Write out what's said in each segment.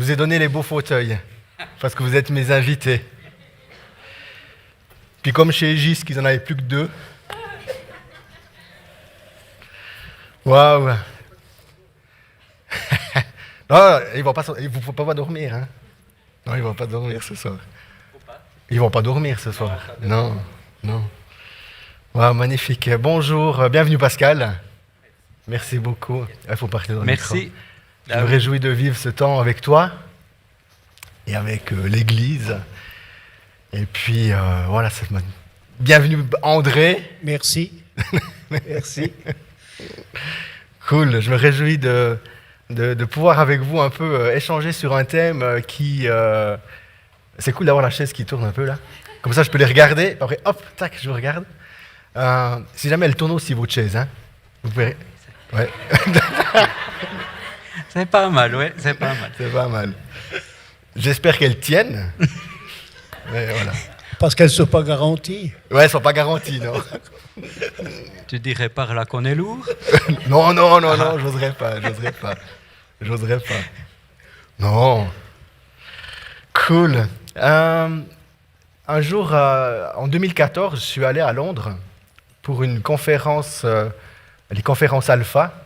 vous ai donné les beaux fauteuils, parce que vous êtes mes invités. Puis comme chez Aegis, qu'ils n'en avaient plus que 2. Waouh. Non, ils ne vont pas dormir. Hein. Non, ils ne vont pas dormir ce soir. Ils ne vont pas dormir ce soir. Non, non. Wow, magnifique. Bonjour, bienvenue Pascal. Merci beaucoup. Il faut partir dans le micro. Merci. Je me réjouis de vivre ce temps avec toi et avec l'Église. Et puis, voilà, bienvenue André. Merci. Merci. Cool, je me réjouis de pouvoir avec vous un peu échanger sur un thème qui... c'est cool d'avoir la chaise qui tourne un peu là. Comme ça, je peux les regarder. Après, hop, tac, je vous regarde. Si jamais elle tourne aussi votre chaise, hein, vous pouvez... Ouais. C'est pas mal, ouais, c'est pas mal. C'est pas mal. J'espère qu'elles tiennent. Mais voilà. Parce qu'elles ne sont pas garanties. Ouais, elles ne sont pas garanties, non. Tu dirais par là qu'on est lourd? Non, j'oserais pas. Non. Cool. Un jour, en 2014, je suis allé à Londres pour une conférence, les conférences Alpha.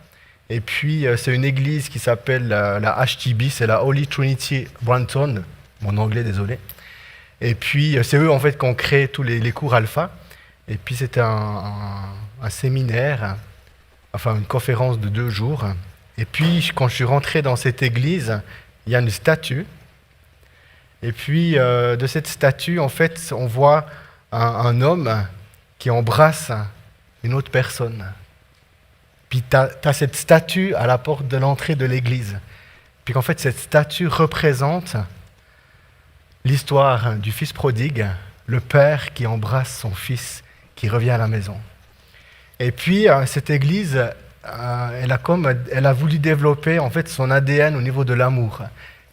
Et puis, c'est une église qui s'appelle la HTB, c'est la Holy Trinity Branton. Mon anglais, désolé. Et puis, c'est eux, en fait, qui ont créé tous les cours Alpha. Et puis, c'était un séminaire, enfin, une conférence de 2 jours. Et puis, quand je suis rentré dans cette église, il y a une statue. Et puis, de cette statue, en fait, on voit un homme qui embrasse une autre personne. Puis tu as cette statue à la porte de l'entrée de l'église. Puis qu'en fait, cette statue représente l'histoire du fils prodigue, le père qui embrasse son fils qui revient à la maison. Et puis, cette église, elle a voulu développer en fait son ADN au niveau de l'amour.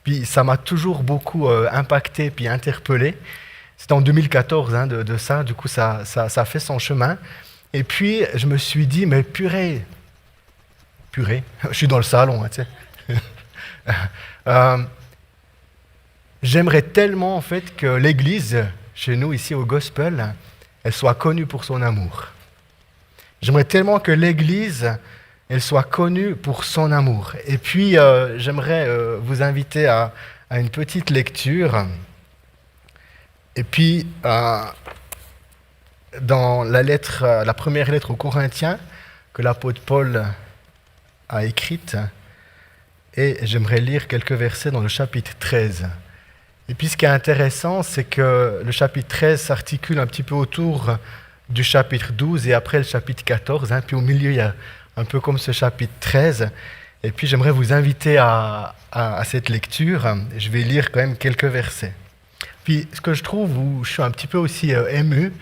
Puis ça m'a toujours beaucoup impacté puis interpellé. C'était en 2014 hein, de ça, du coup ça a fait son chemin. Et puis je me suis dit, mais purée, je suis dans le salon, hein, tu sais. J'aimerais tellement en fait que l'Église, chez nous ici au Gospel, elle soit connue pour son amour. J'aimerais tellement que l'Église, elle soit connue pour son amour. Et puis, j'aimerais vous inviter à une petite lecture. Et puis, dans la première lettre aux Corinthiens, que l'apôtre Paul a écrite, et j'aimerais lire quelques versets dans le chapitre 13. Et puis, ce qui est intéressant, c'est que le chapitre 13 s'articule un petit peu autour du chapitre 12 et après le chapitre 14. Hein, puis au milieu, il y a un peu comme ce chapitre 13. Et puis j'aimerais vous inviter à cette lecture. Je vais lire quand même quelques versets. Puis ce que je trouve, où je suis un petit peu aussi ému,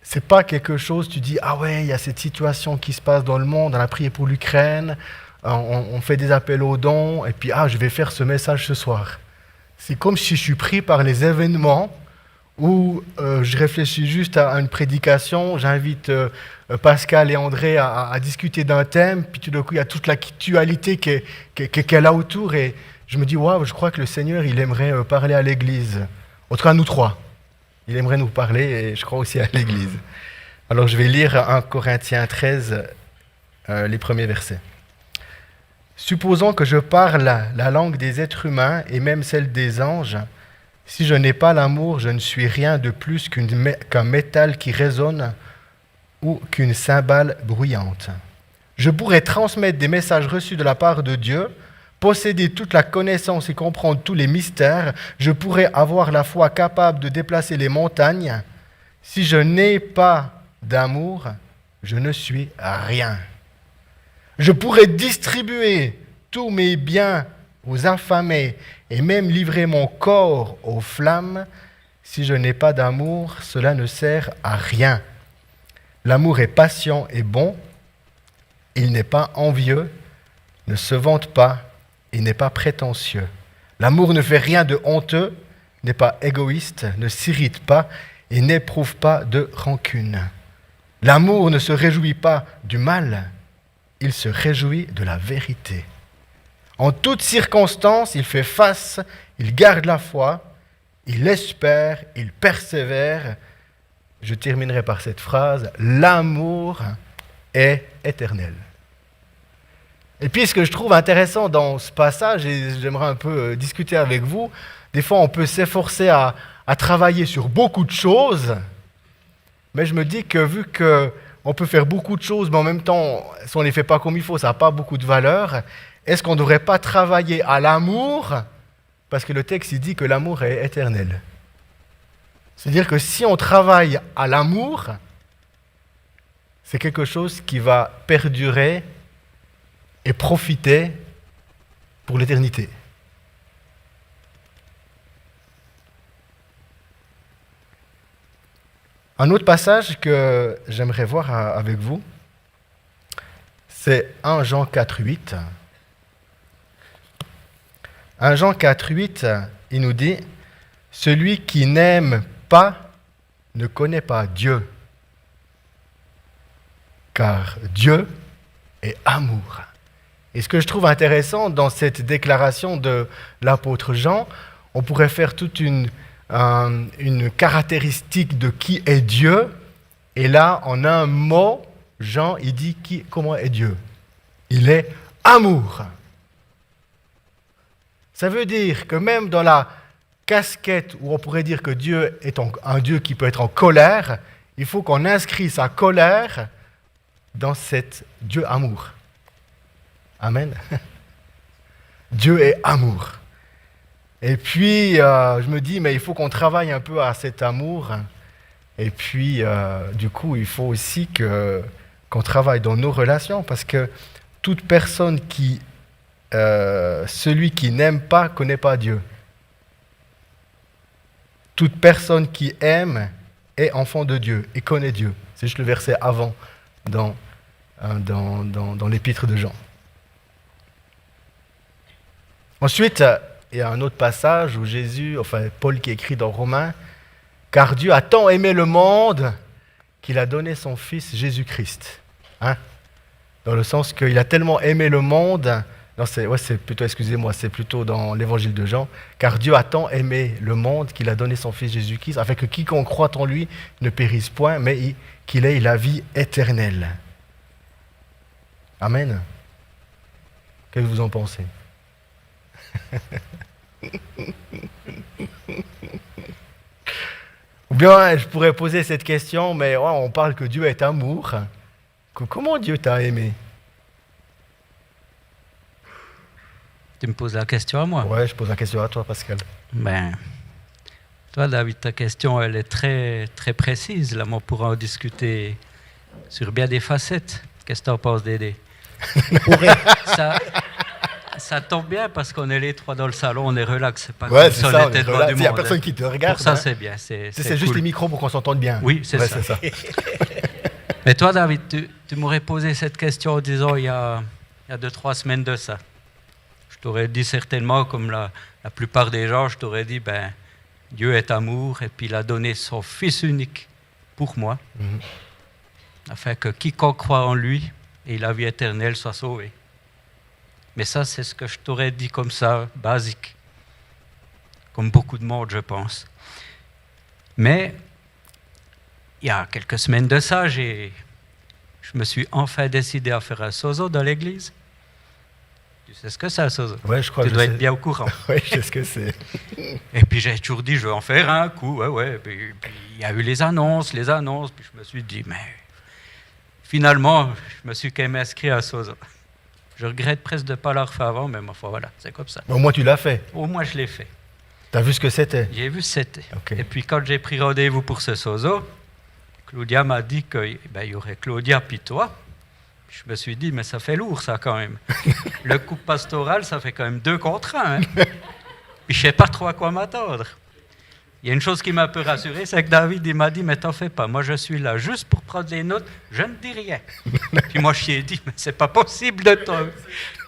c'est pas quelque chose, tu dis, ah ouais, il y a cette situation qui se passe dans le monde, on a prié pour l'Ukraine, on fait des appels aux dons, et puis je vais faire ce message ce soir. C'est comme si je suis pris par les événements, où je réfléchis juste à une prédication, j'invite Pascal et André à discuter d'un thème, puis tout d'un coup, il y a toute l'actualité qu'elle a autour, et je me dis, waouh, je crois que le Seigneur, il aimerait parler à l'Église. En tout cas, nous trois. Il aimerait nous parler, et je crois aussi à l'Église. Alors, je vais lire 1 Corinthiens 13, les premiers versets. « Supposons que je parle la langue des êtres humains, et même celle des anges. Si je n'ai pas l'amour, je ne suis rien de plus qu'un métal qui résonne ou qu'une cymbale bruyante. Je pourrais transmettre des messages reçus de la part de Dieu, posséder toute la connaissance et comprendre tous les mystères. Je pourrais avoir la foi capable de déplacer les montagnes. Si je n'ai pas d'amour, je ne suis rien. Je pourrais distribuer tous mes biens aux affamés et même livrer mon corps aux flammes. Si je n'ai pas d'amour, cela ne sert à rien. L'amour est patient et bon. Il n'est pas envieux, ne se vante pas et n'est pas prétentieux. L'amour ne fait rien de honteux, n'est pas égoïste, ne s'irrite pas et n'éprouve pas de rancune. L'amour ne se réjouit pas du mal, il se réjouit de la vérité. En toutes circonstances, il fait face, il garde la foi, il espère, il persévère. Je terminerai par cette phrase, l'amour est éternel. Et puis ce que je trouve intéressant dans ce passage, et j'aimerais un peu discuter avec vous, des fois on peut s'efforcer à travailler sur beaucoup de choses, mais je me dis que vu qu'on peut faire beaucoup de choses, mais en même temps, si on ne les fait pas comme il faut, ça n'a pas beaucoup de valeur, est-ce qu'on ne devrait pas travailler à l'amour? Parce que le texte il dit que l'amour est éternel. C'est-à-dire que si on travaille à l'amour, c'est quelque chose qui va perdurer et profiter pour l'éternité. Un autre passage que j'aimerais voir avec vous, c'est 1 Jean 4,8. 1 Jean 4,8, il nous dit « Celui qui n'aime pas ne connaît pas Dieu, car Dieu est amour. » Et ce que je trouve intéressant dans cette déclaration de l'apôtre Jean, on pourrait faire toute une caractéristique de qui est Dieu. Et là, en un mot, Jean, il dit comment est Dieu. Il est amour. Ça veut dire que même dans la casquette où on pourrait dire que Dieu est un Dieu qui peut être en colère, il faut qu'on inscrit sa colère dans cet Dieu amour. Amen. Dieu est amour. Et puis, je me dis, mais il faut qu'on travaille un peu à cet amour. Et puis, du coup, il faut aussi qu'on travaille dans nos relations, parce que toute personne celui qui n'aime pas, ne connaît pas Dieu. Toute personne qui aime est enfant de Dieu et connaît Dieu. C'est juste le verset avant dans l'épître de Jean. Ensuite, il y a un autre passage où Paul qui écrit dans Romains, « Car Dieu a tant aimé le monde qu'il a donné son Fils Jésus-Christ. » Dans le sens qu'il a tellement aimé le monde, c'est plutôt dans l'évangile de Jean, « Car Dieu a tant aimé le monde qu'il a donné son Fils Jésus-Christ, afin que quiconque croit en lui ne périsse point, mais qu'il ait la vie éternelle. » Amen. Qu'est-ce que vous en pensez? Ou bien je pourrais poser cette question, mais on parle que Dieu est amour. Comment Dieu t'a aimé? Tu me poses la question à moi? Ouais, je pose la question à toi, Pascal. Toi, David, ta question, elle est très, très précise. Là, on pourra en discuter sur bien des facettes. Qu'est-ce que tu en penses, Dédé? Ça tombe bien parce qu'on est les trois dans le salon, on est relax. C'est pas comme si on était devant du monde. Il n'y a personne qui te regarde. Pour ça, c'est bien. C'est juste cool. les micros pour qu'on s'entende bien. Oui, c'est ça. Mais toi, David, tu m'aurais posé cette question en disant il y a 2-3 semaines de ça. Je t'aurais dit certainement, comme la plupart des gens, je t'aurais dit, Dieu est amour et puis il a donné son Fils unique pour moi, afin que quiconque croit en lui et la vie éternelle soit sauvé. Mais ça, c'est ce que je t'aurais dit comme ça, basique. Comme beaucoup de monde, je pense. Mais, il y a quelques semaines de ça, je me suis enfin décidé à faire un sozo dans l'église. Tu sais ce que c'est un sozo? Ouais, je crois. Tu dois être bien au courant. Oui, je sais ce que c'est. Et puis j'ai toujours dit, je vais en faire un coup. Ouais. Puis il y a eu les annonces. Puis je me suis dit, mais finalement, je me suis quand même inscrit à un sozo. Je regrette presque de ne pas l'avoir fait avant, mais enfin voilà, c'est comme ça. Au moins tu l'as fait. Au moins je l'ai fait. Tu as vu ce que c'était? J'ai vu ce que c'était. Okay. Et puis quand j'ai pris rendez-vous pour ce sozo, Claudia m'a dit qu'il y aurait Claudia puis toi. Je me suis dit, mais ça fait lourd ça quand même. Le couple pastoral, ça fait quand même 2 contre 1. Puis je ne sais pas trop à quoi m'attendre. Il y a une chose qui m'a un peu rassuré, c'est que David il m'a dit, mais t'en fais pas, moi je suis là juste pour prendre les notes, je ne dis rien. Puis moi je lui ai dit, mais c'est pas possible de toi.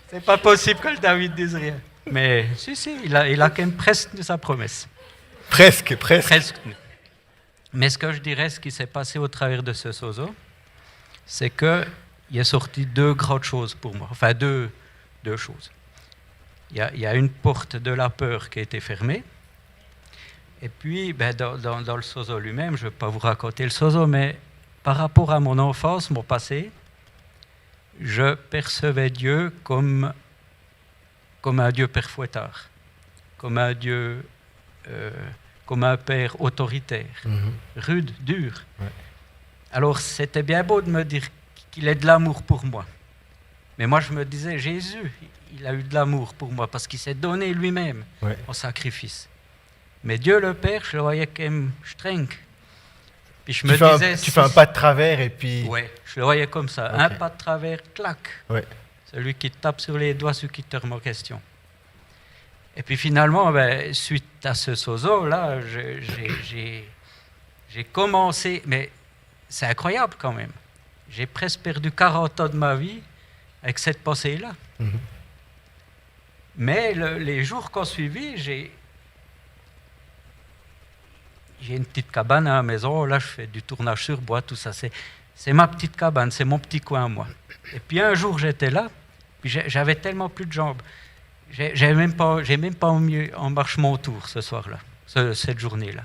C'est pas possible que le David dise rien. Mais si, il a quand même presque tenu sa promesse. Presque. Mais ce que je dirais, ce qui s'est passé au travers de ce sozo, c'est qu'il il est sorti deux grandes choses pour moi. Enfin, deux choses. Il y a une porte de la peur qui a été fermée. Et puis, dans le sozo lui-même, je ne vais pas vous raconter le sozo, mais par rapport à mon enfance, mon passé, je percevais Dieu comme un Dieu père fouettard, comme un Dieu, comme un père autoritaire, rude, dur. Ouais. Alors, c'était bien beau de me dire qu'il ait de l'amour pour moi. Mais moi, je me disais, Jésus, il a eu de l'amour pour moi parce qu'il s'est donné lui-même en sacrifice. Mais Dieu le Père, je le voyais quand même streng. Puis je me disais... Tu fais un pas de travers et puis... Oui, je le voyais comme ça. Okay. Un pas de travers, clac. Ouais. Celui qui te tape sur les doigts, celui qui te remet en question. Et puis finalement, suite à ce sozo-là, j'ai commencé... Mais c'est incroyable quand même. J'ai presque perdu 40 ans de ma vie avec cette pensée-là. Mais les jours qui ont suivi, j'ai une petite cabane à la maison. Là, je fais du tournage sur bois, tout ça. C'est ma petite cabane, c'est mon petit coin, moi. Et puis un jour, j'étais là, puis j'avais tellement plus de jambes. J'ai même pas en marche mon tour ce soir-là, cette journée-là.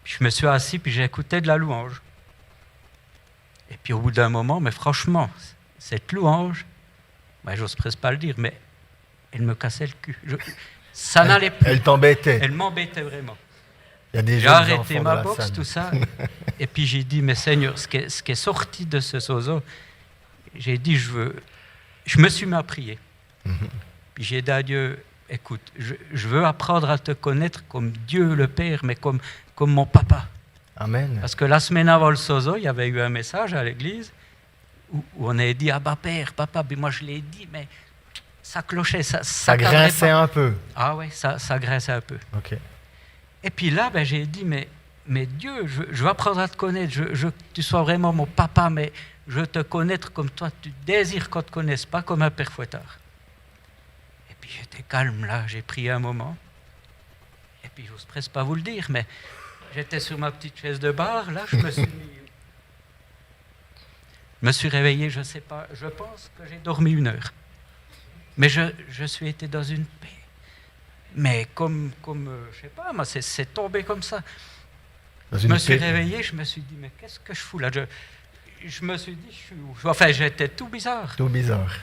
Puis je me suis assis, puis j'écoutais de la louange. Et puis au bout d'un moment, mais franchement, cette louange, j'ose presque pas le dire, mais elle me cassait le cul. Ça n'allait plus. Elle t'embêtait. Elle m'embêtait vraiment. Il y a des j'ai jeunes arrêté enfants ma dans la boxe, salle. tout ça. Et puis j'ai dit, mais Seigneur, ce qui est sorti de ce sozo, j'ai dit, je me suis mis à prier. Puis j'ai dit à Dieu, écoute, je veux apprendre à te connaître comme Dieu le Père, mais comme mon papa. Amen. Parce que la semaine avant le sozo, il y avait eu un message à l'église où on avait dit, ah bah Père, papa, puis moi je l'ai dit, mais ça clochait, ça grinçait un peu. Ah ouais, ça grinçait un peu. Ok. Et puis là, j'ai dit, mais Dieu, je veux apprendre à te connaître, je veux que tu sois vraiment mon papa, mais je veux te connaître comme toi, tu désires qu'on te connaisse, pas comme un père fouettard. Et puis j'étais calme là, j'ai prié un moment. Et puis j'ose presque pas vous le dire, mais j'étais sur ma petite chaise de bar, là, je me suis réveillé, je sais pas, je pense que j'ai dormi 1 heure. Mais je suis été dans une paix. Mais comme je sais pas, moi, c'est tombé comme ça. Je me suis réveillé, je me suis dit, mais qu'est-ce que je fous là? Je me suis dit, je suis où? Enfin, j'étais tout bizarre. Tout bizarre.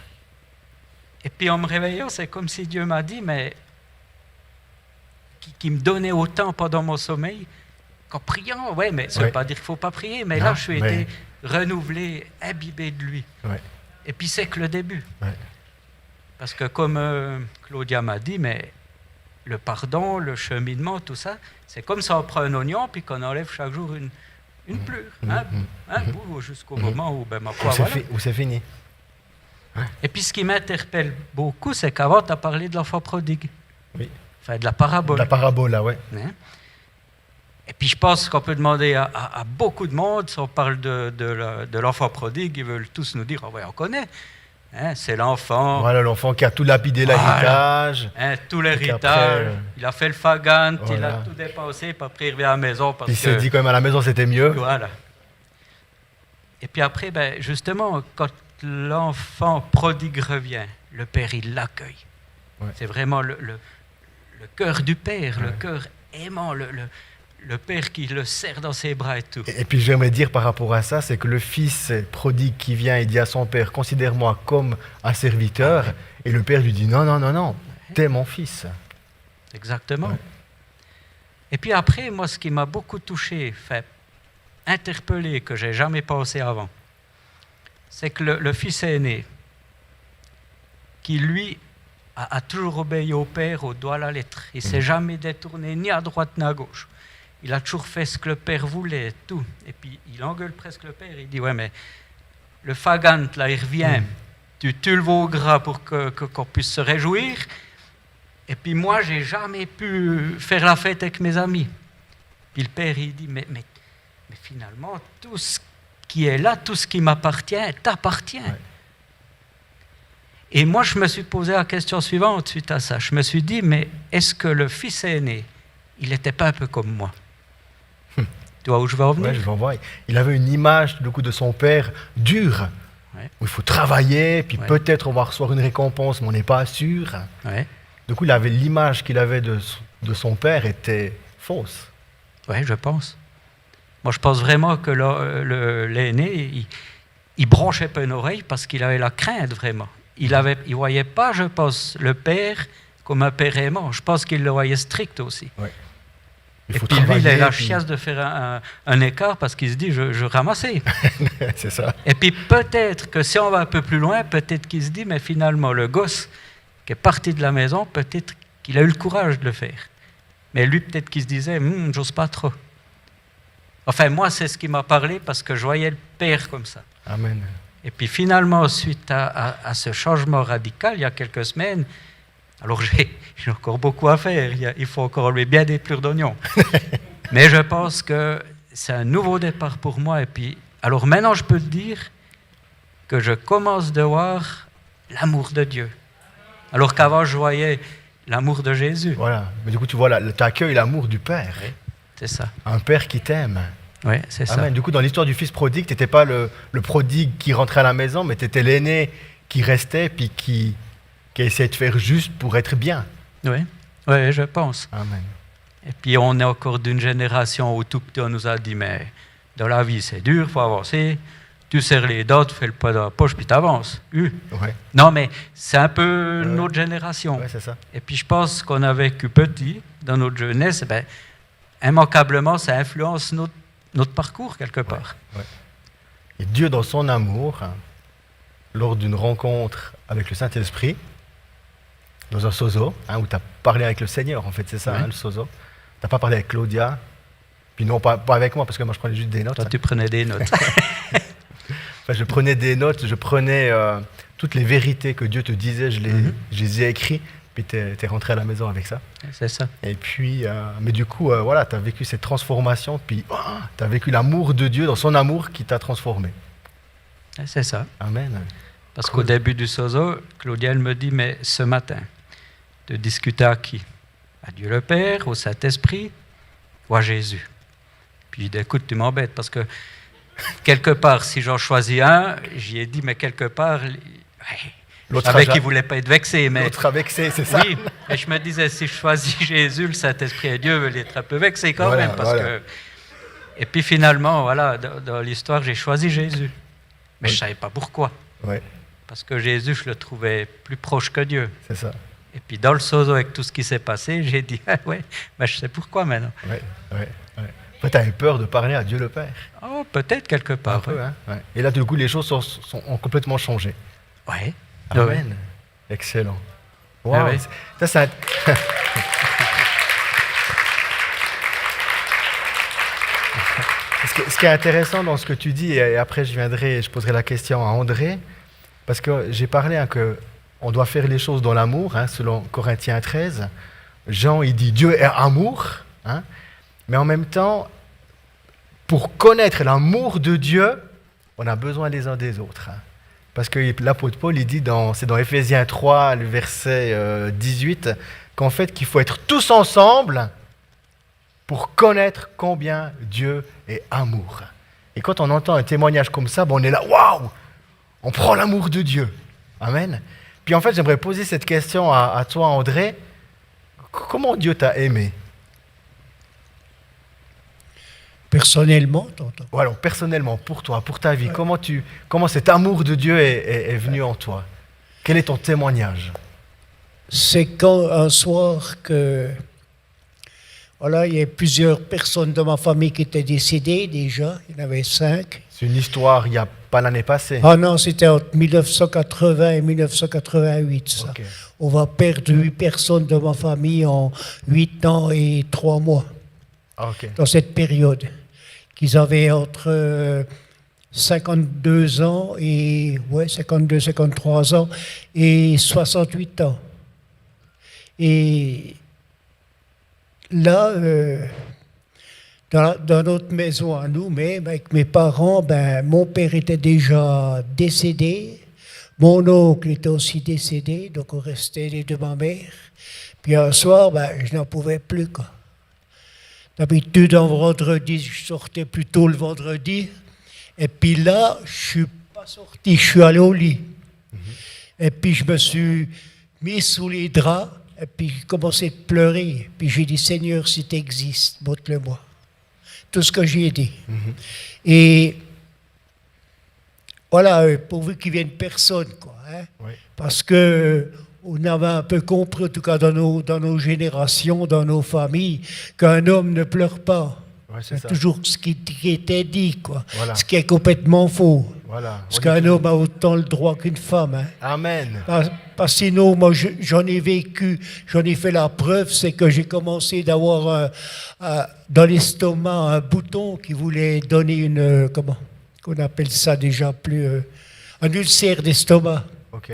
Et puis en me réveillant, c'est comme si Dieu m'a dit, mais qui me donnait autant pendant mon sommeil qu'en priant. Ouais, mais ça ne veut pas dire qu'il ne faut pas prier, mais là, je suis été renouvelé, imbibé de lui. Ouais. Et puis c'est que le début. Ouais. Parce que comme Claudia m'a dit, mais le pardon, le cheminement, tout ça, c'est comme ça on prend un oignon puis qu'on enlève chaque jour une plure, un bout jusqu'au moment où ma foi, où c'est fini. Ouais. Et puis ce qui m'interpelle beaucoup, c'est qu'avant tu as parlé de l'enfant prodigue. Oui. Enfin de la parabole. De la parabole, là, ouais. Hein? Et puis je pense qu'on peut demander à beaucoup de monde, si on parle de l'enfant prodigue, ils veulent tous nous dire, oh ouais, on connaît. Hein, c'est l'enfant. Voilà, l'enfant qui a tout lapidé l'héritage. Hein, tout l'héritage. Il a fait le fagant, il a tout dépensé, puis après il revient à la maison. Parce il s'est dit quand même à la maison c'était mieux. Voilà. Et puis après, justement, quand l'enfant prodigue revient, le père il l'accueille. Ouais. C'est vraiment le cœur du père, le cœur aimant, le père qui le serre dans ses bras et tout. Et puis j'aimerais dire par rapport à ça, c'est que le fils prodigue qui vient et dit à son père, considère-moi comme un serviteur, et le père lui dit, non, t'es mon fils. Exactement. Ouais. Et puis après, moi, ce qui m'a beaucoup touché, interpellé, que j'ai jamais pensé avant, c'est que le fils aîné, qui lui a toujours obéi au père au doigt à la lettre, il ne s'est jamais détourné ni à droite ni à gauche. Il a toujours fait ce que le père voulait, tout. Et puis, il engueule presque le père. Il dit, ouais, mais le fagant, là, il revient. Tu tues le veau gras pour qu'on puisse se réjouir. Et puis, moi, j'ai jamais pu faire la fête avec mes amis. Puis le père, il dit, mais finalement, tout ce qui est là, tout ce qui m'appartient, t'appartient. Ouais. Et moi, je me suis posé la question suivante suite à ça. Je me suis dit, mais est-ce que le fils aîné, il n'était pas un peu comme moi? Tu vois où je veux en venir? Oui, je vais en voir. Il avait une image du coup, de son père dur, Ouais. où il faut travailler, puis Ouais. peut-être on va recevoir une récompense, mais on n'est pas sûr. Ouais. Du coup, l'image qu'il avait de son père était fausse. Oui, je pense. Moi, je pense vraiment que l'aîné, il bronchait pas une oreille parce qu'il avait la crainte, vraiment. Il voyait pas, je pense, le père comme un père aimant. Je pense qu'il le voyait strict aussi. Il Et faut puis lui, il a travailler, la puis- chiasse de faire un écart parce qu'il se dit, je ramassais. C'est ça. Et puis peut-être que si on va un peu plus loin, peut-être qu'il se dit, mais finalement, le gosse qui est parti de la maison, peut-être qu'il a eu le courage de le faire. Mais lui, peut-être qu'il se disait, j'ose pas trop. Enfin, moi, c'est ce qui m'a parlé parce que je voyais le père comme ça. Amen. Et puis finalement, suite à ce changement radical, il y a quelques semaines, alors j'ai encore beaucoup à faire, il faut encore enlever bien des plures d'oignons. Mais je pense que c'est un nouveau départ pour moi. Et puis, alors maintenant, je peux te dire que je commence de voir l'amour de Dieu. Alors qu'avant, je voyais l'amour de Jésus. Voilà. Mais du coup, tu vois, tu accueilles l'amour du Père. C'est ça. Un Père qui t'aime. Oui, c'est ça. Amen. Du coup, dans l'histoire du fils prodigue, tu n'étais pas le prodigue qui rentrait à la maison, mais tu étais l'aîné qui restait, puis qui essayait de faire juste pour être bien. Oui, oui, je pense. Amen. Et puis on est encore d'une génération où tout petit on nous a dit, mais dans la vie c'est dur, il faut avancer. Tu serres les dents, tu fais le poids dans la poche, puis tu avances. Ouais, Non, mais c'est un peu notre génération. ouais, c'est ça. Et puis je pense qu'on a vécu petit, dans notre jeunesse, immanquablement, ça influence notre parcours quelque part. Et Dieu, dans son amour, lors d'une rencontre avec le Saint-Esprit, dans un sozo, où tu as parlé avec le Seigneur, en fait, c'est ça, Ouais. le sozo. Tu n'as pas parlé avec Claudia, puis non, pas avec moi, parce que moi, je prenais juste des notes. Toi, tu prenais des notes. Enfin, je prenais des notes, je prenais toutes les vérités que Dieu te disait, je les ai écrites, puis tu es rentré à la maison avec ça. C'est ça. Et puis, mais du coup, voilà, tu as vécu cette transformation, puis tu as vécu l'amour de Dieu dans son amour qui t'a transformé. C'est ça. Amen. Parce Cool. qu'au début du sozo, Claudia, elle me dit, mais ce matin, de discuter à qui? À Dieu le Père, au Saint-Esprit ou à Jésus? Puis je dis, écoute, tu m'embêtes parce que quelque part, si j'en choisis un, j'y ai dit, mais quelque part, je L'autre savais a- qu'il ne voulait pas être vexé. Mais L'autre avec c'est ça. oui, et je me disais, si je choisis Jésus, le Saint-Esprit et Dieu veulent être un peu vexé quand Voilà, même. Parce voilà. que... Et puis finalement, voilà, dans l'histoire, j'ai choisi Jésus. Mais je ne savais pas pourquoi. Ouais, Parce que Jésus, je le trouvais plus proche que Dieu. c'est ça. Et puis dans le sozo, avec tout ce qui s'est passé, j'ai dit, ah ouais, je sais pourquoi maintenant. Ouais. En fait, tu avais peur de parler à Dieu le Père. Oh, peut-être quelque Un part. peu, hein. Ouais. Et là, du coup, les choses ont complètement changé. Ouais. Amen. Excellent. Wow. Ah ouais. Ça, c'est Ce qui est intéressant dans ce que tu dis, et après je poserai la question à André, parce que j'ai parlé qu'on doit faire les choses dans l'amour, selon Corinthiens 13. Jean, il dit Dieu est amour, mais en même temps, pour connaître l'amour de Dieu, on a besoin les uns des autres. Parce que l'apôtre Paul, il dit, c'est dans Éphésiens 3, le verset 18, qu'en fait, qu'il faut être tous ensemble pour connaître combien Dieu est amour. Et quand on entend un témoignage comme ça, on est là, waouh, on prend l'amour de Dieu. Amen. Puis en fait, j'aimerais poser cette question à toi, André. Comment Dieu t'a aimé? Personnellement, t'entends. Ou alors, personnellement, pour toi, pour ta vie, comment cet amour de Dieu est venu en toi? Quel est ton témoignage? C'est quand un soir que, voilà, il y a plusieurs personnes de ma famille qui étaient décédées déjà, il y en avait 5. C'est une histoire, il n'y a pas l'année passée. Ah non, c'était entre 1980 et 1988, ça. Ok. On va perdre 8 personnes de ma famille en 8 ans et 3 mois, Ah, ok. dans cette période. Qu'ils avaient entre 52 ans et, 52, 53 ans et 68 ans. Et là, dans notre maison à nous, même avec mes parents, mon père était déjà décédé, mon oncle était aussi décédé, donc on restait les deux ma mère. Puis un soir, je n'en pouvais plus, quoi. D'habitude, en vendredi, je sortais plus tôt le vendredi. Et puis là, je suis pas pas sorti, je suis allé au lit. Et puis je me suis mis sous les draps, et puis j'ai commencé à pleurer. Puis j'ai dit, Seigneur, si tu existes, montre-le-moi. Tout ce que j'ai dit. Et voilà, pourvu qu'il vienne personne, quoi. Hein? Oui. Parce que on avait un peu compris, en tout cas dans nos générations, dans nos familles, qu'un homme ne pleure pas. Ouais, c'est ça. Toujours ce qui était dit, quoi. Voilà. Ce qui est complètement faux. Voilà. Parce qu'un homme a autant le droit qu'une femme. Hein. Amen. Parce que sinon, moi, j'en ai vécu, j'en ai fait la preuve, c'est que j'ai commencé d'avoir dans l'estomac un bouton qui voulait donner une, comment on appelle ça déjà plus, un ulcère d'estomac. Ok.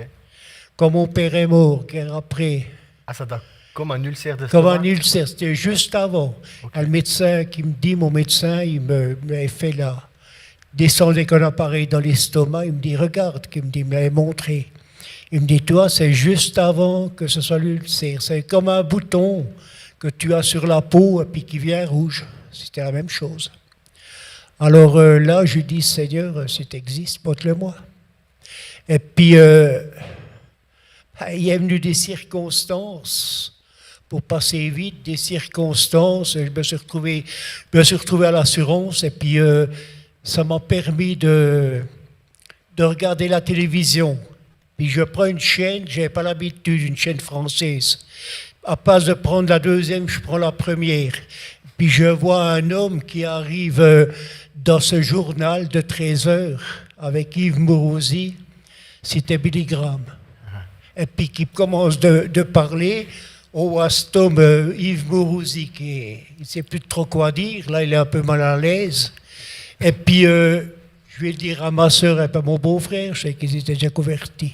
Quand mon père est mort, après. Ah, ça t'a comme un ulcère de Comme un ulcère, c'était juste avant. Ok. Le médecin qui me dit, mon médecin, il m'avait fait là, descendre avec un appareil dans l'estomac, il me dit, regarde, il m'avait montré. Il me dit, toi, c'est juste avant que ce soit l'ulcère. C'est comme un bouton que tu as sur la peau et puis qui vient rouge. C'était la même chose. Alors là, je dis, Seigneur, si tu existes, montre-le-moi. Et puis, il est venu des circonstances, pour passer vite, des circonstances. Je me suis retrouvé à l'assurance et puis ça m'a permis de regarder la télévision. Puis je prends une chaîne, je n'avais pas l'habitude, une chaîne française. À place de prendre la deuxième, je prends la première. Puis je vois un homme qui arrive dans ce journal de 13 heures avec Yves Mourouzi, c'était Billy Graham. Et puis qui commence de parler au Astom Yves Mourouzi, il ne sait plus trop quoi dire, là il est un peu mal à l'aise. Et puis je vais le dire à ma soeur et à mon beau-frère, je sais qu'ils étaient déjà convertis.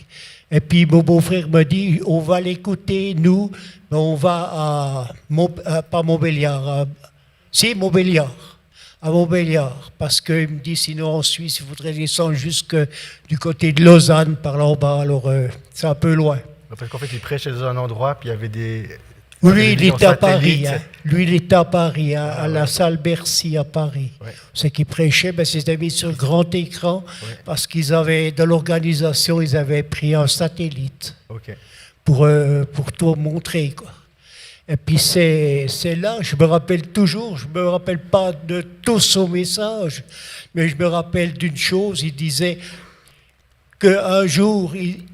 Et puis mon beau-frère me dit, on va l'écouter, nous, mais on va pas Montbéliard, Montbéliard. À Montbéliard, parce qu'il me dit, sinon en Suisse, il faudrait descendre jusque du côté de Lausanne, par là en bas, alors c'est un peu loin. Parce qu'en fait, il prêchait dans un endroit, puis il y avait des... Lui, il était à Paris. satellites. Hein. Lui, il était à Paris, hein, à la salle Bercy à Paris. Ouais. Ce qui prêchait, c'était mis sur grand écran, parce qu'ils avaient, dans l'organisation, ils avaient pris un satellite Ok. pour tout montrer, quoi. Et puis c'est là, je me rappelle toujours, je ne me rappelle pas de tout son message, mais je me rappelle d'une chose, il disait qu'un jour, il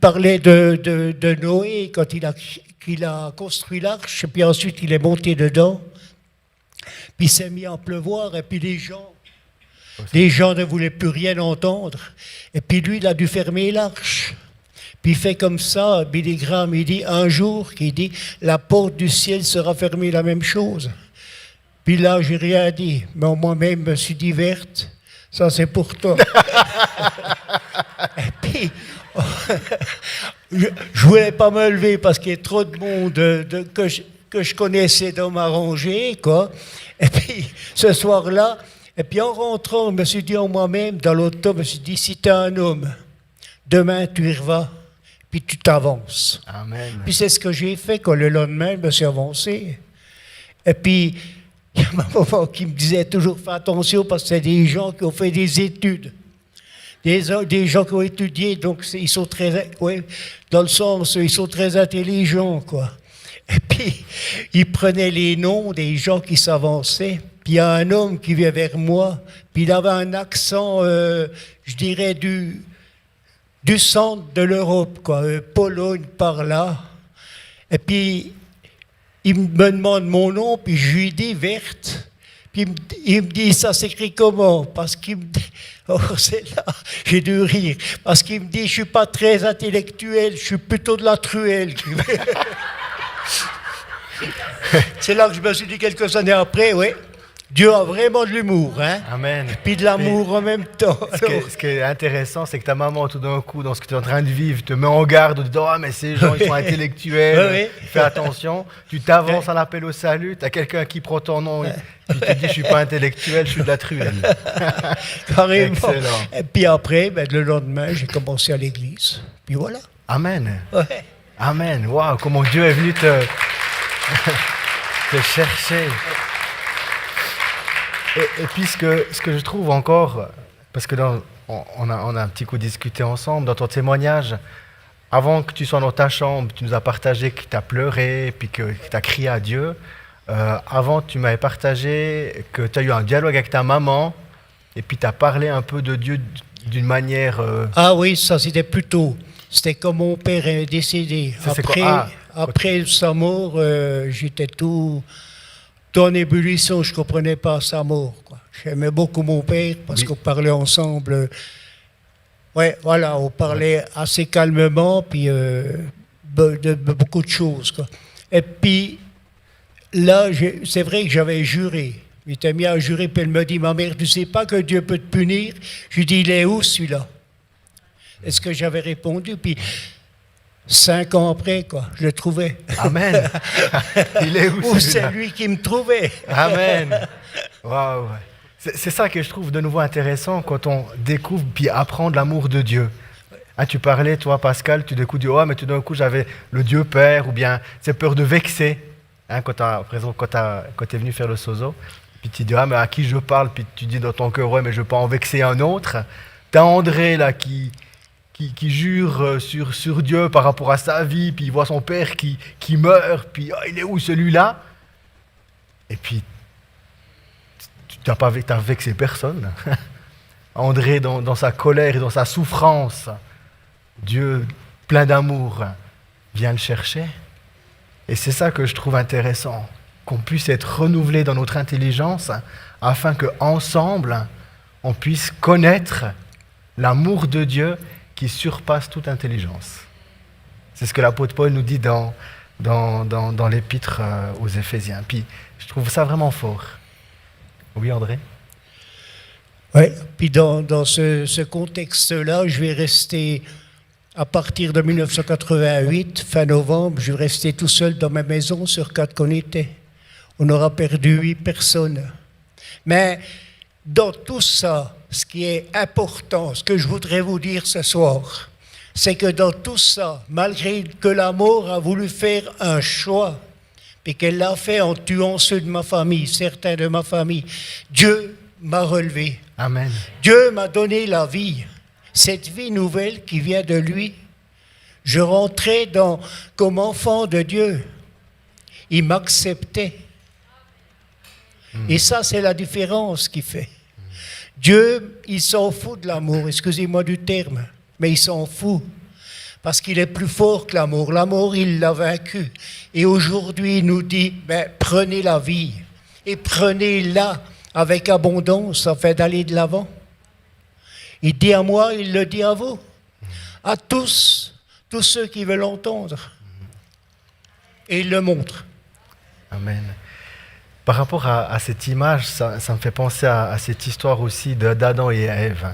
parlait de Noé quand il a construit l'arche, et puis ensuite il est monté dedans, puis il s'est mis à pleuvoir, et puis les gens ne voulaient plus rien entendre, et puis lui, il a dû fermer l'arche. Puis il fait comme ça, Billy Graham, il dit, un jour, il dit, la porte du ciel sera fermée, la même chose. Puis là, j'ai rien dit, mais moi-même, je me suis dit, Verte, ça c'est pour toi. Et puis, je voulais pas me lever parce qu'il y a trop de monde que je connaissais dans ma rangée, quoi. Et puis, ce soir-là, et puis en rentrant, je me suis dit en moi-même, dans l'auto, je me suis dit, si tu es un homme, demain tu y vas. Puis tu t'avances. Amen. Puis c'est ce que j'ai fait quand le lendemain, je me suis avancé. Et puis, il y a ma maman qui me disait toujours, fais attention parce que c'est des gens qui ont fait des études. Des gens qui ont étudié, donc ils sont très, ouais, dans le sens, ils sont très intelligents, quoi. Et puis, ils prenaient les noms des gens qui s'avançaient. Puis il y a un homme qui vient vers moi, puis il avait un accent, je dirais, du centre de l'Europe, quoi, Pologne par là. Et puis, il me demande mon nom, puis je lui dis Verte. Puis il me dit, ça s'écrit comment? Parce qu'il me dit, oh c'est là, j'ai dû rire. Parce qu'il me dit, je ne suis pas très intellectuel, je suis plutôt de la truelle. C'est là que je me suis dit quelques années après, oui. Dieu a vraiment de l'humour, hein? Amen. Puis de l'amour en même temps. Ce qui est intéressant, c'est que ta maman, tout d'un coup, dans ce que tu es en train de vivre, te met en garde en disant « Ah, mais ces gens, ils sont intellectuels, fais attention. » Tu t'avances à l'appel au salut, tu as quelqu'un qui prend ton nom, puis tu te dis « Je suis pas intellectuel, je suis de la truelle. » Carrément. Excellent. Et puis après, le lendemain, j'ai commencé à l'église. Puis voilà. Amen. Ouais. Amen. Waouh, comment Dieu est venu te chercher. Et puis ce que je trouve encore Parce que on a un petit coup discuté ensemble dans ton témoignage. Avant que tu sois dans ta chambre, tu nous as partagé que tu as pleuré, puis que tu as crié à Dieu. Avant, tu m'avais partagé que tu as eu un dialogue avec ta maman, et puis tu as parlé un peu de Dieu d'une manière... Ah oui, ça c'était plus tôt. C'était quand mon père est décédé. Ça, c'est quoi? Après sa mort, j'étais tout en ébullition, je ne comprenais pas sa mort, quoi. J'aimais beaucoup mon père parce qu'on parlait ensemble. Ouais, voilà, on parlait assez calmement, puis de beaucoup de choses, quoi. Et puis, là, c'est vrai que j'avais juré. Il était mis à jurer, puis elle me dit, ma mère, tu ne sais pas que Dieu peut te punir? Je lui dis, il est où celui-là? Est-ce que j'avais répondu? Puis, 5 ans après, quoi, je le trouvais. Amen. Il est où Ou c'est celui-là? lui qui me trouvait. Amen. Waouh. C'est ça que je trouve de nouveau intéressant quand on découvre puis apprend de l'amour de Dieu. Hein, tu parlais, toi, Pascal, tu découvres, oh, mais tout d'un coup, j'avais le Dieu Père, ou bien c'est peur de vexer. Hein, quand tu es venu faire le sozo, puis tu dis, ah, mais à qui je parle? Puis tu dis dans ton cœur, ouais, mais je ne veux pas en vexer un autre. Tu as André, là, qui jure sur Dieu par rapport à sa vie, puis il voit son père qui meurt, puis oh, il est où celui-là? Et puis, tu n'as vexé personne. André, dans sa colère et dans sa souffrance, Dieu, plein d'amour, vient le chercher. Et c'est ça que je trouve intéressant, qu'on puisse être renouvelé dans notre intelligence, afin qu'ensemble, on puisse connaître l'amour de Dieu qui surpasse toute intelligence. C'est ce que l'apôtre Paul nous dit dans l'épître aux Éphésiens. Puis je trouve ça vraiment fort. Oui, André? Oui, puis dans ce contexte-là, je vais rester, à partir de 1988, fin novembre, je vais rester tout seul dans ma maison sur 4 qu'on était. On aura perdu 8 personnes. Mais dans tout ça, ce qui est important, ce que je voudrais vous dire ce soir, c'est que dans tout ça, malgré que la mort a voulu faire un choix, et qu'elle l'a fait en tuant ceux de ma famille, certains de ma famille, Dieu m'a relevé. Amen. Dieu m'a donné la vie, cette vie nouvelle qui vient de lui. Je rentrais comme enfant de Dieu. Il m'acceptait. Et ça, c'est la différence qu'il fait. Dieu, il s'en fout de l'amour, excusez-moi du terme, mais il s'en fout. Parce qu'il est plus fort que l'amour. L'amour, il l'a vaincu. Et aujourd'hui, il nous dit, prenez la vie. Et prenez-la avec abondance, afin d'aller de l'avant. Il dit à moi, il le dit à vous. À tous ceux qui veulent l'entendre. Et il le montre. Amen. Par rapport à cette image, ça me fait penser à cette histoire aussi d'Adam et Ève.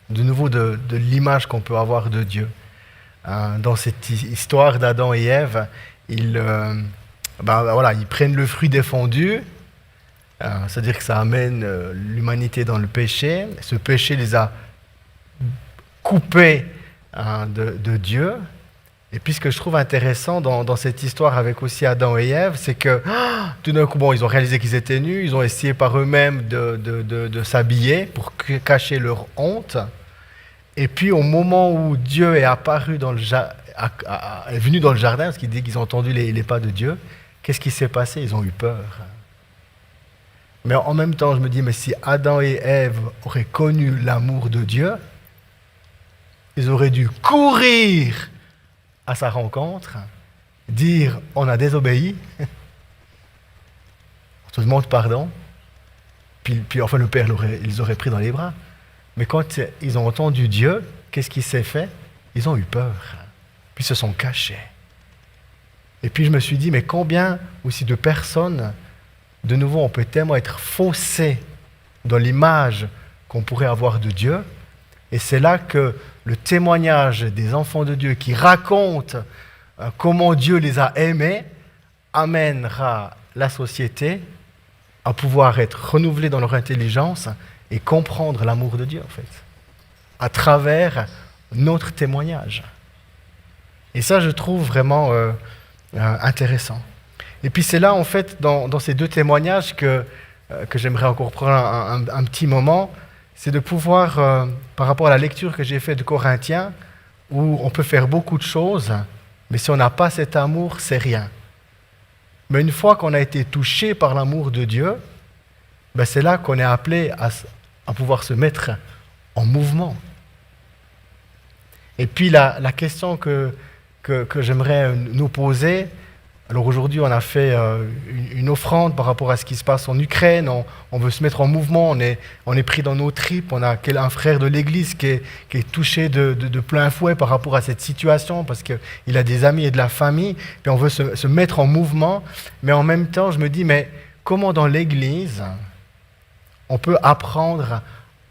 De nouveau, de l'image qu'on peut avoir de Dieu. Dans cette histoire d'Adam et Ève, ils prennent le fruit défendu, c'est-à-dire que ça amène l'humanité dans le péché. Ce péché les a coupés de Dieu. Et puis ce que je trouve intéressant dans cette histoire avec aussi Adam et Ève, c'est que tout d'un coup, ils ont réalisé qu'ils étaient nus, ils ont essayé par eux-mêmes de s'habiller pour cacher leur honte. Et puis au moment où Dieu est apparu est venu dans le jardin, parce qu'il dit qu'ils ont entendu les pas de Dieu, qu'est-ce qui s'est passé? Ils ont eu peur. Mais en même temps, je me dis, mais si Adam et Ève auraient connu l'amour de Dieu, ils auraient dû courir à sa rencontre, dire on a désobéi, on te demande pardon, puis enfin le Père les aurait pris dans les bras. Mais quand ils ont entendu Dieu, qu'est-ce qui s'est fait? Ils ont eu peur, puis se sont cachés. Et puis je me suis dit, mais combien aussi de personnes, de nouveau, on peut tellement être faussé dans l'image qu'on pourrait avoir de Dieu. Et c'est là que le témoignage des enfants de Dieu qui racontent comment Dieu les a aimés amènera la société à pouvoir être renouvelée dans leur intelligence et comprendre l'amour de Dieu, en fait, à travers notre témoignage. Et ça, je trouve vraiment intéressant. Et puis c'est là, en fait, dans ces deux témoignages que j'aimerais encore prendre un petit moment. c'est de pouvoir, par rapport à la lecture que j'ai faite de Corinthiens, où on peut faire beaucoup de choses, mais si on n'a pas cet amour, c'est rien. Mais une fois qu'on a été touché par l'amour de Dieu, ben c'est là qu'on est appelé à pouvoir se mettre en mouvement. Et puis la question que j'aimerais nous poser, alors aujourd'hui on a fait une offrande par rapport à ce qui se passe en Ukraine, on veut se mettre en mouvement, on est pris dans nos tripes, on a un frère de l'église qui est touché de plein fouet par rapport à cette situation, parce qu'il a des amis et de la famille, puis on veut se mettre en mouvement, mais en même temps je me dis, mais comment dans l'église on peut apprendre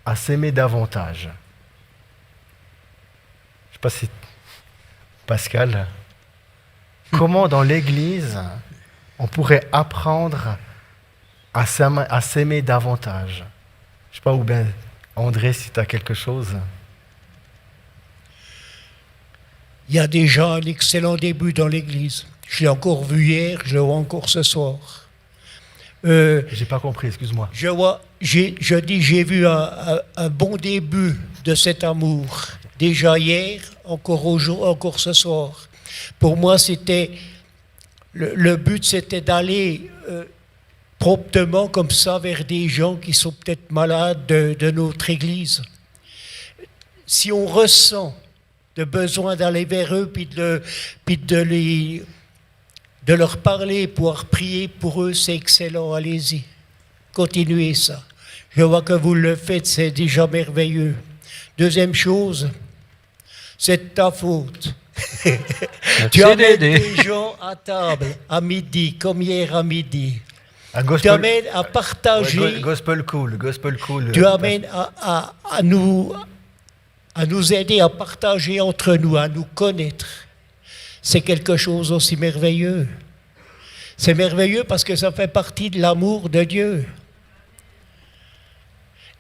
à s'aimer davantage? Je ne sais pas si... Pascal, comment dans l'Église on pourrait apprendre à s'aimer davantage? Je ne sais pas, ou bien André, si tu as quelque chose. Il y a déjà un excellent début dans l'Église. Je l'ai encore vu hier, je le vois encore ce soir. J'ai pas compris, excuse-moi. J'ai vu un bon début de cet amour. Déjà hier, encore ce soir. Pour moi, le but, c'était d'aller promptement comme ça vers des gens qui sont peut-être malades de notre Église. Si on ressent le besoin d'aller vers eux, puis de leur parler, pouvoir prier pour eux, c'est excellent, allez-y. Continuez ça. Je vois que vous le faites, c'est déjà merveilleux. Deuxième chose, c'est de ta faute. Tu amènes des gens à table à midi, comme hier à midi. Tu amènes à partager. Gospel cool. Tu amènes à nous aider à partager entre nous, à nous connaître. C'est quelque chose aussi merveilleux. C'est merveilleux parce que ça fait partie de l'amour de Dieu.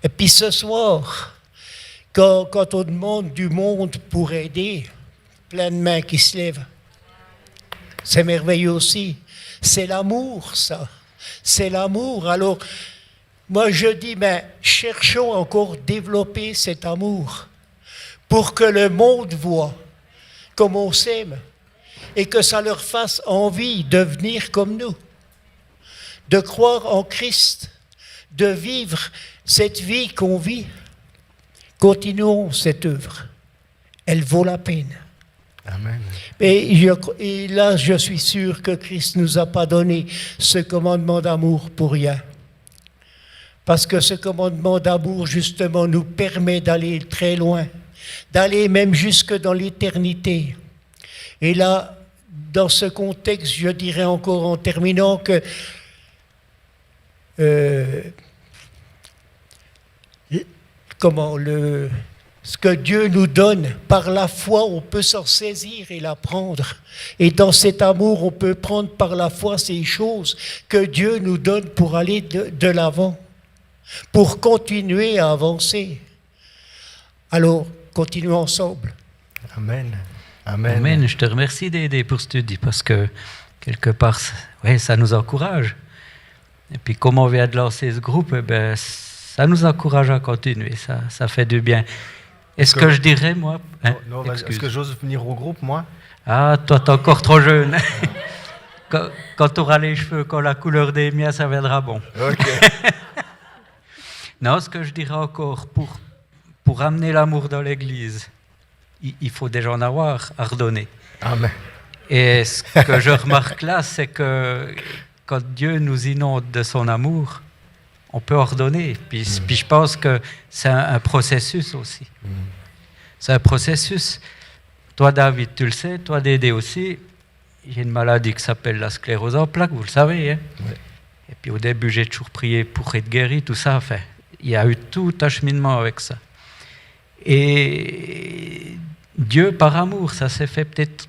Et puis ce soir, quand on demande du monde pour aider, plein de mains qui se lèvent. C'est merveilleux aussi. C'est l'amour, ça. C'est l'amour. Alors, moi je dis, cherchons encore à développer cet amour pour que le monde voit comme on s'aime et que ça leur fasse envie de venir comme nous, de croire en Christ, de vivre cette vie qu'on vit. Continuons cette œuvre. Elle vaut la peine. Amen. Et là, je suis sûr que Christ ne nous a pas donné ce commandement d'amour pour rien. Parce que ce commandement d'amour, justement, nous permet d'aller très loin, d'aller même jusque dans l'éternité. Et là, dans ce contexte, je dirais encore en terminant que ce que Dieu nous donne, par la foi, on peut s'en saisir et l'apprendre. Et dans cet amour, on peut prendre par la foi ces choses que Dieu nous donne pour aller de l'avant, pour continuer à avancer. Alors, continuons ensemble. Amen. Amen. Je te remercie d'aider pour ce que tu dis, parce que quelque part, ça nous encourage. Et puis, comme on vient de lancer ce groupe, ça nous encourage à continuer. Ça fait du bien. Est-ce que je dirais, moi... Non, est-ce que j'ose venir au groupe, moi? Ah, toi, t'es encore trop jeune. Quand tu auras les cheveux, quand la couleur des miens, ça viendra bon. Ok. Non, ce que je dirais encore, pour amener l'amour dans l'Église, il faut déjà en avoir à redonner. Amen. Et ce que je remarque là, c'est que quand Dieu nous inonde de son amour, on peut ordonner. Puis je pense que c'est un processus aussi. C'est un processus. Toi, David, tu le sais, toi, Dédé aussi. J'ai une maladie qui s'appelle la sclérose en plaques, vous le savez. Hein? Ouais. Et puis au début, j'ai toujours prié pour être guéri, tout ça. Enfin, il y a eu tout un cheminement avec ça. Et Dieu, par amour, ça s'est fait peut-être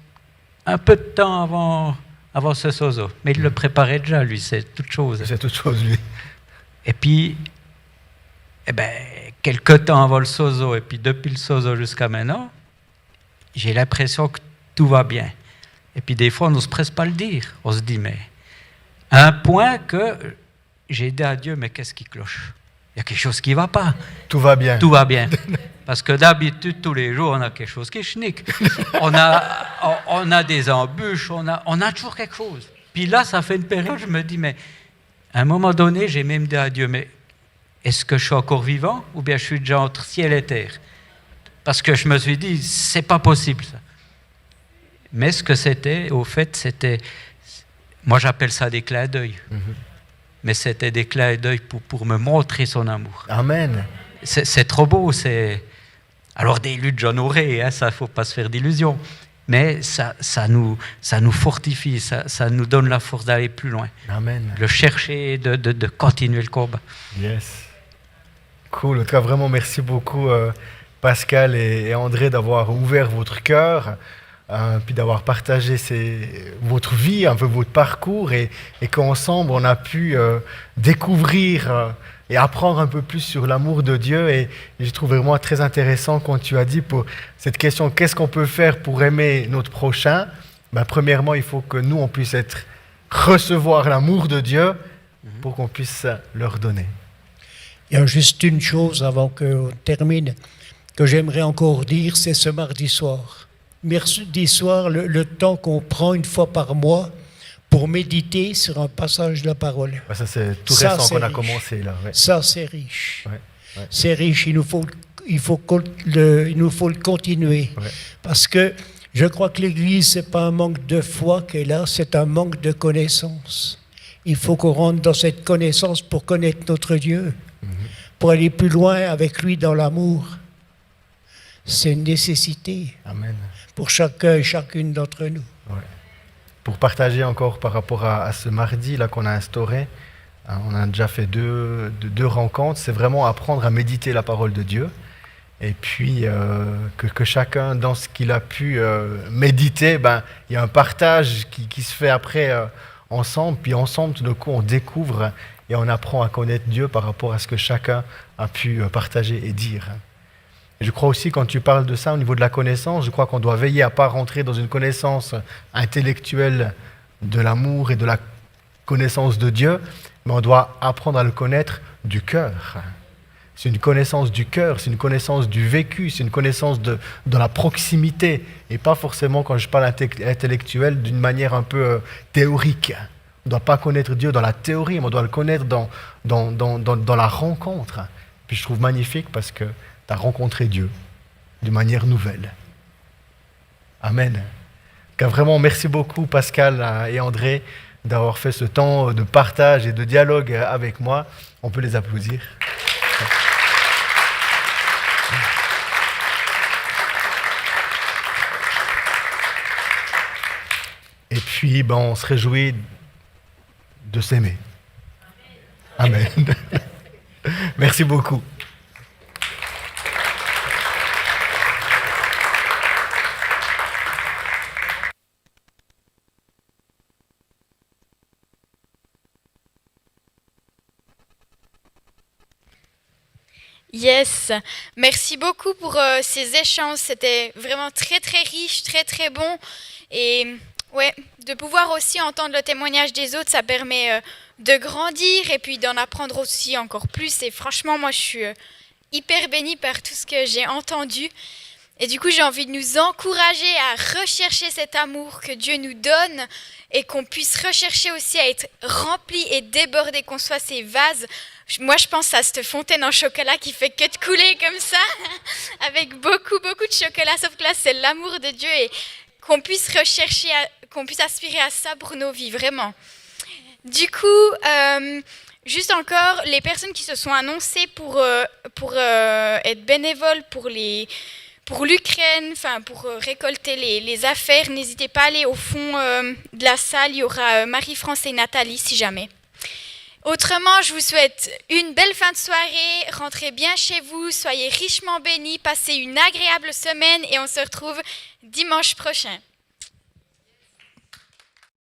un peu de temps avant ce sozo. Mais il le préparait déjà, lui, c'est toute chose. C'est toute chose, lui. Et puis, quelque temps avant le sozo, et puis depuis le sozo jusqu'à maintenant, j'ai l'impression que tout va bien. Et puis des fois, on n'ose presque pas le dire. On se dit, mais à un point que j'ai dit à Dieu, mais qu'est-ce qui cloche? il y a quelque chose qui ne va pas. Tout va bien. Tout va bien. Parce que d'habitude, tous les jours, on a quelque chose qui schnique. On a des embûches, on a toujours quelque chose. Puis là, ça fait une période, je me dis, mais à un moment donné, j'ai même dit à Dieu, mais est-ce que je suis encore vivant ou bien je suis déjà entre ciel et terre? Parce que je me suis dit, c'est pas possible ça. Mais ce que c'était, au fait, c'était, moi j'appelle ça des clins d'œil. Mais c'était des clins d'œil pour me montrer son amour. Amen. C'est trop beau, c'est... Alors des luttes, j'en aurai, hein, ça, il ne faut pas se faire d'illusions. Mais ça nous fortifie, ça nous donne la force d'aller plus loin. Amen. Le chercher, de continuer le combat. Yes. Cool. En tout cas, vraiment, merci beaucoup, Pascal et André, d'avoir ouvert votre cœur, puis d'avoir partagé votre vie, un peu votre parcours, et qu'ensemble, on a pu découvrir et apprendre un peu plus sur l'amour de Dieu. Et je trouve vraiment très intéressant quand tu as dit pour cette question, qu'est-ce qu'on peut faire pour aimer notre prochain? Premièrement, il faut que nous, on puisse recevoir l'amour de Dieu pour qu'on puisse leur donner. Il y a juste une chose avant qu'on termine que j'aimerais encore dire, c'est ce mardi soir. Mardi soir, le temps qu'on prend une fois par mois pour méditer sur un passage de la parole. Ça, c'est tout récent qu'on a commencé là. Ouais. Ça, c'est riche. Ouais. C'est riche, il nous faut le continuer. Ouais. Parce que je crois que l'Église, ce n'est pas un manque de foi qui est là, c'est un manque de connaissance. Il faut qu'on rentre dans cette connaissance pour connaître notre Dieu, pour aller plus loin avec lui dans l'amour. C'est une nécessité. Amen. Pour chacun et chacune d'entre nous. Ouais. Pour partager encore par rapport à ce mardi là qu'on a instauré, on a déjà fait deux rencontres, c'est vraiment apprendre à méditer la parole de Dieu, et puis que chacun, dans ce qu'il a pu méditer, il y a un partage qui se fait après ensemble, puis ensemble tout d'un coup on découvre et on apprend à connaître Dieu par rapport à ce que chacun a pu partager et dire. Je crois aussi, quand tu parles de ça, au niveau de la connaissance, je crois qu'on doit veiller à ne pas rentrer dans une connaissance intellectuelle de l'amour et de la connaissance de Dieu, mais on doit apprendre à le connaître du cœur. C'est une connaissance du cœur, c'est une connaissance du vécu, c'est une connaissance de la proximité, et pas forcément, quand je parle intellectuel, d'une manière un peu théorique. On ne doit pas connaître Dieu dans la théorie, mais on doit le connaître dans la rencontre. Puis je trouve magnifique parce que tu as rencontré Dieu d'une manière nouvelle. Amen. Donc, vraiment, merci beaucoup Pascal et André d'avoir fait ce temps de partage et de dialogue avec moi. On peut les applaudir. Et puis, on se réjouit de s'aimer. Amen. Merci beaucoup. Yes, merci beaucoup pour ces échanges, c'était vraiment très très riche, très très bon, et ouais, de pouvoir aussi entendre le témoignage des autres, ça permet de grandir et puis d'en apprendre aussi encore plus, et franchement moi je suis hyper bénie par tout ce que j'ai entendu, et du coup j'ai envie de nous encourager à rechercher cet amour que Dieu nous donne, et qu'on puisse rechercher aussi à être rempli et débordé, qu'on soit ces vases. Moi, je pense à cette fontaine en chocolat qui fait que de couler comme ça, avec beaucoup, beaucoup de chocolat, sauf que là, c'est l'amour de Dieu, et qu'on puisse rechercher, qu'on puisse aspirer à ça pour nos vies, vraiment. Du coup, juste encore, les personnes qui se sont annoncées pour être bénévoles pour l'Ukraine, enfin pour récolter les affaires, n'hésitez pas à aller au fond de la salle, il y aura Marie-France et Nathalie si jamais. Autrement, je vous souhaite une belle fin de soirée, rentrez bien chez vous, soyez richement bénis, passez une agréable semaine et on se retrouve dimanche prochain.